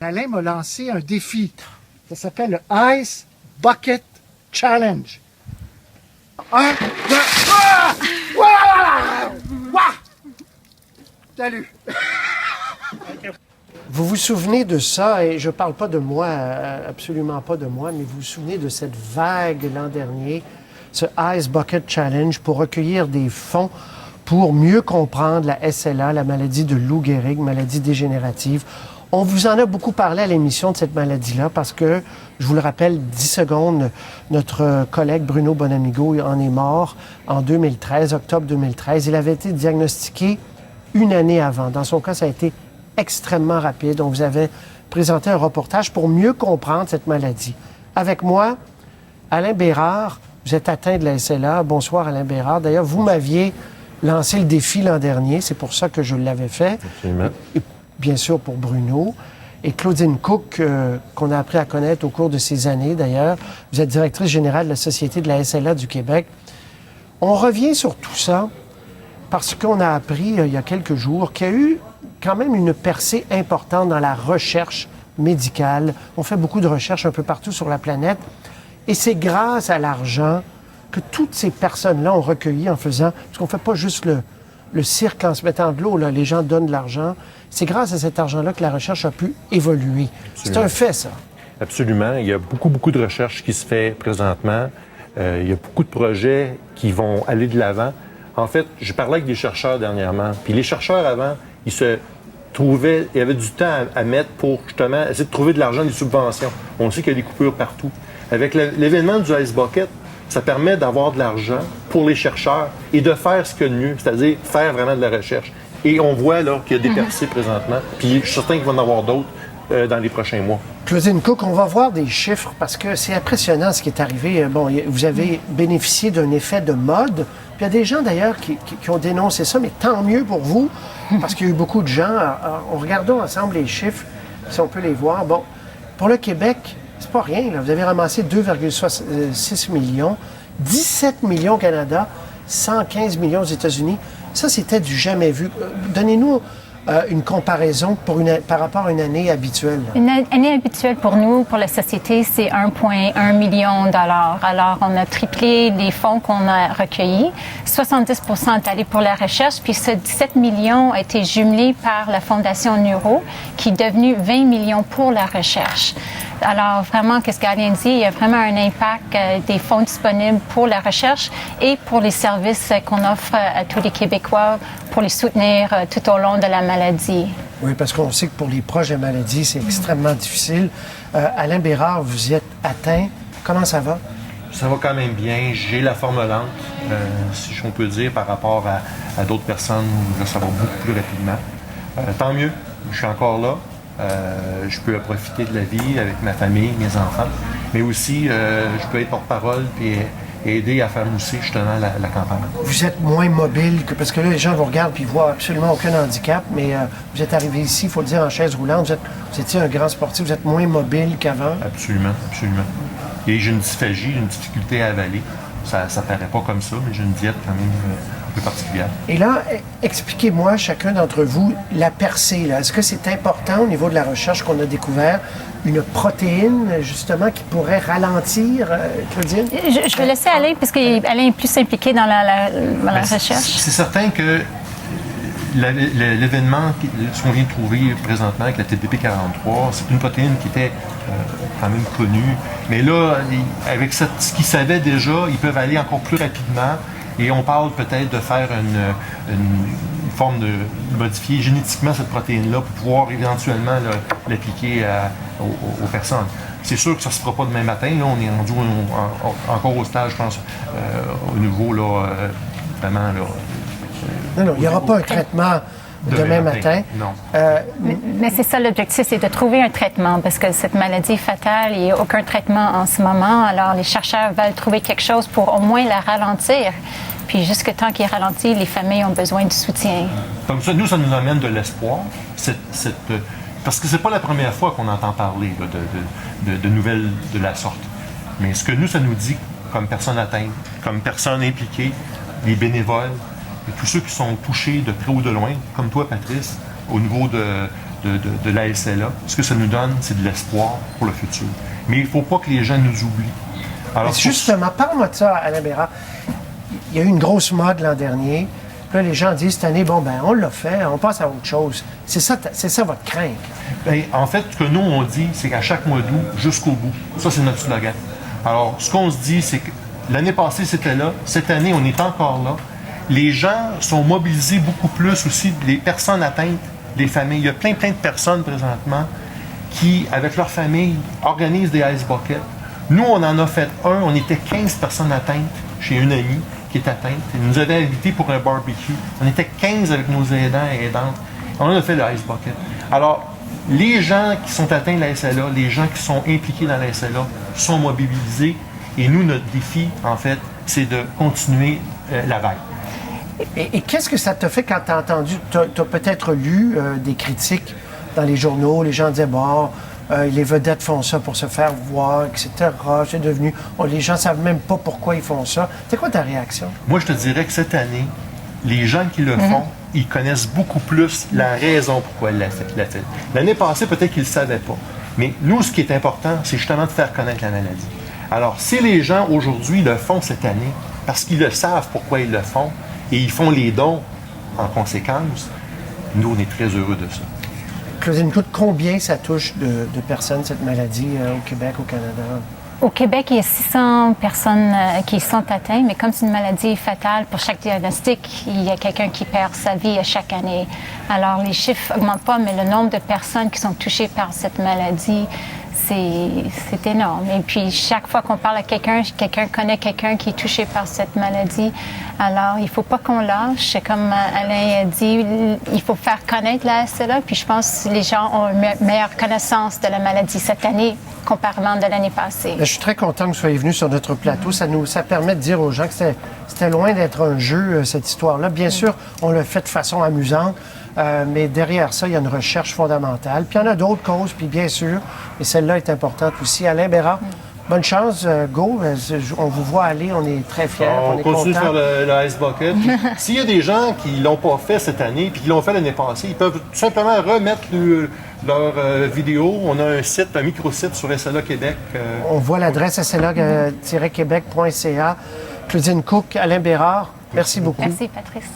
Alain m'a lancé un défi. Ça s'appelle le Ice Bucket Challenge. Un, deux, ah! Ouah! Ouah! Salut! Vous vous souvenez de ça, et je ne parle pas de moi, absolument pas de moi, mais vous vous souvenez de cette vague l'an dernier, ce Ice Bucket Challenge pour recueillir des fonds pour mieux comprendre la SLA, la maladie de Lou Gehrig, maladie dégénérative. On vous en a beaucoup parlé à l'émission de cette maladie-là parce que, je vous le rappelle, 10 secondes, notre collègue Bruno Bonamigo en est mort en 2013, octobre 2013. Il avait été diagnostiqué une année avant. Dans son cas, ça a été extrêmement rapide. On vous avait présenté un reportage pour mieux comprendre cette maladie. Avec moi, Alain Bérard, vous êtes atteint de la SLA. Bonsoir, Alain Bérard. D'ailleurs, vous m'aviez lancé le défi l'an dernier. C'est pour ça que je l'avais fait. Absolument. Et bien sûr pour Bruno. Et Claudine Cook, qu'on a appris à connaître au cours de ces années, d'ailleurs. Vous êtes directrice générale de la Société de la SLA du Québec. On revient sur tout ça parce qu'on a appris il y a quelques jours qu'il y a eu quand même une percée importante dans la recherche médicale. On fait beaucoup de recherches un peu partout sur la planète. Et c'est grâce à l'argent que toutes ces personnes-là ont recueilli en faisant... Parce qu'on ne fait pas juste le cirque en se mettant de l'eau, là. Les gens donnent de l'argent. C'est grâce à cet argent-là que la recherche a pu évoluer. C'est un fait, ça. Absolument. Il y a beaucoup de recherche qui se fait présentement. Il y a beaucoup de projets qui vont aller de l'avant. En fait, j'ai parlé avec des chercheurs dernièrement. Puis les chercheurs, avant, ils avaient du temps à mettre pour, justement, essayer de trouver de l'argent, des subventions. On sait qu'il y a des coupures partout. Avec l'événement du Ice Bucket, ça permet d'avoir de l'argent pour les chercheurs et de faire ce qu'il y a de mieux, c'est-à-dire faire vraiment de la recherche. Et on voit là qu'il y a des percées présentement, puis je suis certain qu'il va y en avoir d'autres dans les prochains mois. Claudine Cook, on va voir des chiffres parce que c'est impressionnant ce qui est arrivé. Bon, vous avez bénéficié d'un effet de mode. Puis il y a des gens d'ailleurs qui ont dénoncé ça, mais tant mieux pour vous, parce qu'il y a eu beaucoup de gens. Regardons ensemble les chiffres, si on peut les voir. Bon, pour le Québec, c'est pas rien, là. Vous avez ramassé 2,6 millions, 17 millions au Canada, 115 millions aux États-Unis. Ça, c'était du jamais vu. Donnez-nous une comparaison par rapport à une année habituelle. Une année habituelle pour nous, pour la société, c'est 1,1 million $. Alors, on a triplé les fonds qu'on a recueillis. 70% est allé pour la recherche, puis ce 17 millions a été jumelé par la Fondation Neuro, qui est devenu 20 millions pour la recherche. Alors, vraiment, qu'est-ce qu'Alain dit? Il y a vraiment un impact des fonds disponibles pour la recherche et pour les services qu'on offre à tous les Québécois pour les soutenir tout au long de la maladie. Oui, parce qu'on sait que pour les proches de maladie, c'est extrêmement difficile. Alain Bérard, vous y êtes atteint. Comment ça va? Ça va quand même bien. J'ai la forme lente, si on peut dire, par rapport à d'autres personnes où là, ça va beaucoup plus rapidement. Tant mieux, je suis encore là. Je peux profiter de la vie avec ma famille, mes enfants, mais aussi je peux être porte-parole et aider à faire mousser justement la campagne. Vous êtes moins mobile, parce que là, les gens vous regardent et ils voient absolument aucun handicap, mais vous êtes arrivé ici, il faut le dire, en chaise roulante. Vous étiez un grand sportif, vous êtes moins mobile qu'avant. Absolument, absolument. Et j'ai une dysphagie, une difficulté à avaler. Ça paraît pas comme ça, mais j'ai une diète quand même un peu particulière. Et là, expliquez-moi, chacun d'entre vous, la percée, là. Est-ce que c'est important au niveau de la recherche qu'on a découvert une protéine, justement, qui pourrait ralentir, Claudine? Je vais laisser Alain, parce qu'Alain est plus impliqué dans la recherche. C'est certain que l'événement, ce qu'on vient de trouver présentement avec la TDP-43, c'est une protéine qui était quand même connue. Mais là, avec ce qu'ils savaient déjà, ils peuvent aller encore plus rapidement. Et on parle peut-être de faire une forme de modifier génétiquement cette protéine-là pour pouvoir éventuellement l'appliquer aux personnes. C'est sûr que ça ne se fera pas demain matin. Là, on est rendu encore au stage, je pense, au niveau, là, vraiment, là, non, il n'y aura pas un traitement demain matin. Non. Mais c'est ça l'objectif, c'est de trouver un traitement, parce que cette maladie est fatale, il n'y a aucun traitement en ce moment. Alors, les chercheurs veulent trouver quelque chose pour au moins la ralentir. Puis, jusqu'à temps qu'il ralentit, les familles ont besoin de soutien. Comme ça, ça nous amène de l'espoir. Parce que c'est pas la première fois qu'on entend parler là, de nouvelles de la sorte. Mais ce que nous, ça nous dit, comme personnes atteintes, comme personnes impliquées, les bénévoles, et tous ceux qui sont touchés de près ou de loin, comme toi, Patrice, au niveau de de la SLA. Ce que ça nous donne, c'est de l'espoir pour le futur. Mais il ne faut pas que les gens nous oublient. Alors, justement, parle-moi de ça, Alain Bérard. Il y a eu une grosse mode l'an dernier. Là, les gens disent cette année, bon, ben, on l'a fait, on passe à autre chose. C'est ça votre crainte. Bien, en fait, ce que nous, on dit, c'est qu'à chaque mois d'août, jusqu'au bout. Ça, c'est notre slogan. Alors, ce qu'on se dit, c'est que l'année passée, c'était là. Cette année, on est encore là. Les gens sont mobilisés beaucoup plus aussi, les personnes atteintes, les familles. Il y a plein de personnes présentement qui, avec leur famille, organisent des Ice Buckets. Nous, on en a fait un. On était 15 personnes atteintes chez une amie qui est atteinte. Elle nous avait invités pour un barbecue. On était 15 avec nos aidants et aidantes. On a fait le Ice Bucket. Alors, les gens qui sont atteints de la SLA, les gens qui sont impliqués dans la SLA sont mobilisés. Et nous, notre défi, en fait, c'est de continuer la vague. Et qu'est-ce que ça te fait quand tu as entendu, tu as peut-être lu des critiques dans les journaux, les gens disaient, bon, les vedettes font ça pour se faire voir, etc. C'est devenu, les gens ne savent même pas pourquoi ils font ça. C'est quoi ta réaction? Moi, je te dirais que cette année, les gens qui le font, ils connaissent beaucoup plus la raison pourquoi ils l'ont fait. L'année passée, peut-être qu'ils ne le savaient pas. Mais nous, ce qui est important, c'est justement de faire connaître la maladie. Alors, si les gens, aujourd'hui, le font cette année, parce qu'ils le savent pourquoi ils le font, et ils font les dons en conséquence, nous, on est très heureux de ça. Claudine Coute, combien ça touche de personnes, cette maladie, au Québec, au Canada? Au Québec, il y a 600 personnes qui sont atteintes, mais comme c'est une maladie fatale, pour chaque diagnostic, il y a quelqu'un qui perd sa vie chaque année. Alors, les chiffres n'augmentent pas, mais le nombre de personnes qui sont touchées par cette maladie, c'est énorme. Et puis, chaque fois qu'on parle à quelqu'un connaît quelqu'un qui est touché par cette maladie. Alors, il ne faut pas qu'on lâche. Comme Alain a dit, il faut faire connaître la SLA. Puis, je pense que les gens ont une meilleure connaissance de la maladie cette année, comparément de l'année passée. Je suis très content que vous soyez venu sur notre plateau. Ça permet de dire aux gens que c'était loin d'être un jeu, cette histoire-là. Bien sûr, on le fait de façon amusante. Mais derrière ça, il y a une recherche fondamentale. Puis il y en a d'autres causes, puis bien sûr, et celle-là est importante aussi. Alain Bérard, bonne chance, go. On vous voit aller, on est très fiers, on est continue de contents. faire le Ice Bucket. S'il y a des gens qui ne l'ont pas fait cette année, puis qui l'ont fait l'année passée, ils peuvent tout simplement remettre leur vidéo. On a un site, un micro-site sur SLA Québec. On voit l'adresse sla-québec.ca. Claudine Cook, Alain Bérard, merci beaucoup. Merci, Patrice.